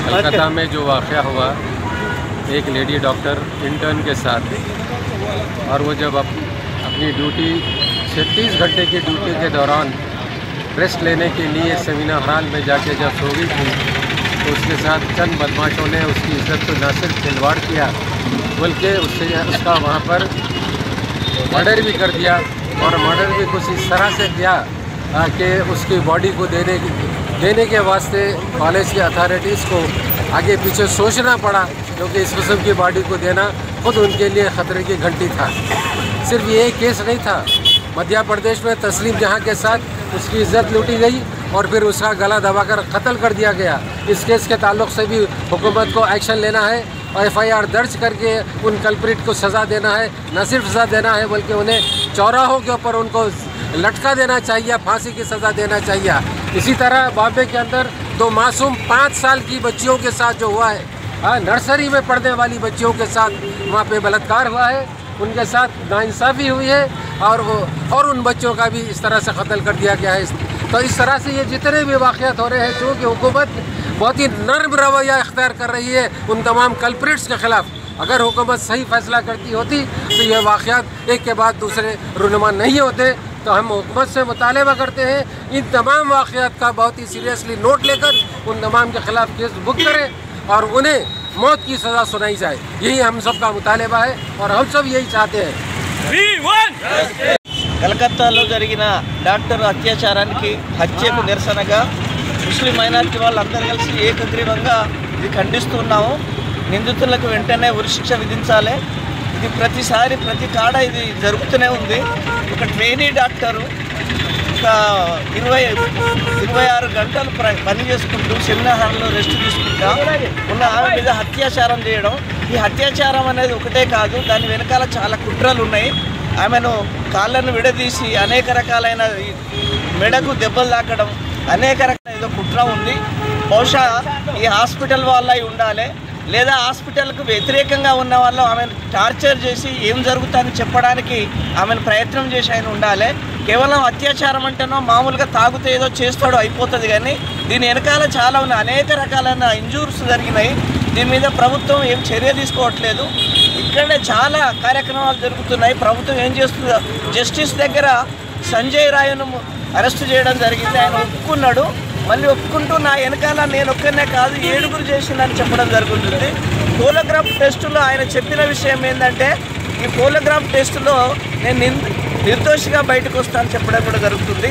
कलकत्ता में जो वाक़या हुआ एक लेडी डॉक्टर इंटर्न के साथ, और वो जब अपनी ड्यूटी 36 घंटे की ड्यूटी के दौरान रेस्ट लेने के लिए सेमिनार हॉल में जाके जब सो गई थी, तो उसके साथ चंद बदमाशों ने उसकी इज्जत को न सिर्फ खिलवाड़ किया बल्कि उसका वहाँ पर मर्डर भी कर दिया। और मर्डर भी कुछ इस तरह से किया कि उसकी बॉडी को देने के वास्ते कॉलेज के अथॉरिटीज़ को आगे पीछे सोचना पड़ा, क्योंकि इस किस्म की बॉडी को देना खुद उनके लिए ख़तरे की घंटी था। सिर्फ ये केस नहीं था, मध्य प्रदेश में तस्लीम जहां के साथ उसकी इज्जत लूटी गई और फिर उसका गला दबाकर कत्ल कर दिया गया। इस केस के ताल्लुक़ से भी हुकूमत को एक्शन लेना है और FIR दर्ज करके उन कल्प्रिट को सज़ा देना है। न सिर्फ सज़ा देना है बल्कि उन्हें चौराहों के ऊपर उनको लटका देना चाहिए, फांसी की सज़ा देना चाहिए। इसी तरह बॉम्बे के अंदर 2 मासूम 5 साल की बच्चियों के साथ जो हुआ है, नर्सरी में पढ़ने वाली बच्चियों के साथ वहाँ पे बलात्कार हुआ है, उनके साथ नाइंसाफ़ी हुई है और उन बच्चों का भी इस तरह से कत्ल कर दिया गया है। तो इस तरह से ये जितने भी वाक़यात हो रहे हैं, चूँकि हुकूमत बहुत ही नर्म रवैया इख्तियार कर रही है उन तमाम कल्प्रिट्स के ख़िलाफ़। अगर हुकूमत सही फ़ैसला करती होती तो ये वाक़यात एक के बाद दूसरे रुनुमा नहीं होते। तो हम हुकूमत से मुतालबा करते हैं इन तमाम वाक़यात का बहुत ही सीरियसली नोट लेकर उन तमाम के ख़िलाफ़ केस बुक करें और उन्हें मौत की सज़ा सुनाई जाए। यही हम सब का मुतालबा है और हम सब यही चाहते हैं। కలకత్తాలో జరిగిన డాక్టర్ అత్యాచారానికి హత్యకు నిరసనగా ముస్లిం మైనారిటీ వాళ్ళందరూ కలిసి ఏకగ్రీవంగా ఇది ఖండిస్తున్నాము. నిందితులకు వెంటనే ఉరిశిక్ష విధించాలి. ఇది ప్రతిసారి ప్రతి కాడ ఇది జరుగుతూనే ఉంది. ఒక ట్రైనీ డాక్టరు ఒక 26 గంటలు పని చేసుకుంటూ సెమినార్ హాల్లో రెస్ట్ తీసుకుంటా ఉన్న ఆమె మీద అత్యాచారం చేయడం, ఈ అత్యాచారం అనేది ఒకటే కాదు, దాని వెనకాల చాలా కుట్రలు ఉన్నాయి. ఆమెను కాళ్ళను విడదీసి అనేక రకాలైన మెడకు దెబ్బలు తాకడం, అనేక రకాల ఏదో కుట్ర ఉంది. బహుశా ఈ హాస్పిటల్ వాళ్ళ ఉండాలి, లేదా హాస్పిటల్కు వ్యతిరేకంగా ఉన్న వాళ్ళు ఆమెను టార్చర్ చేసి ఏం జరుగుతుందని చెప్పడానికి ఆమెను ప్రయత్నం చేసి ఆయన ఉండాలి. కేవలం అత్యాచారం అంటేనో మామూలుగా తాగుతే ఏదో చేస్తాడో అయిపోతుంది, కానీ దీని వెనకాల చాలా ఉన్నాయి, అనేక రకాలైన ఇంజూరీస్ జరిగినాయి. దీని మీద ప్రభుత్వం ఏం చర్య తీసుకోవట్లేదు. ఇక్కడనే చాలా కార్యక్రమాలు జరుగుతున్నాయి. ప్రభుత్వం ఏం చేస్తుందో, జస్టిస్ దగ్గర సంజయ్ రాయ్ను అరెస్ట్ చేయడం జరిగింది. ఆయన ఒప్పుకున్నాడు. మళ్ళీ ఒప్పుకుంటూ నా వెనకాల నేను ఒక్కనే కాదు 7గురు చేసిందని చెప్పడం జరుగుతుంది. పోలోగ్రాఫ్ టెస్టులో ఆయన చెప్పిన విషయం ఏంటంటే, ఈ పోలోగ్రాఫ్ టెస్టులో నేను నిర్దోషిగా బయటకు వస్తానని చెప్పడం కూడా జరుగుతుంది.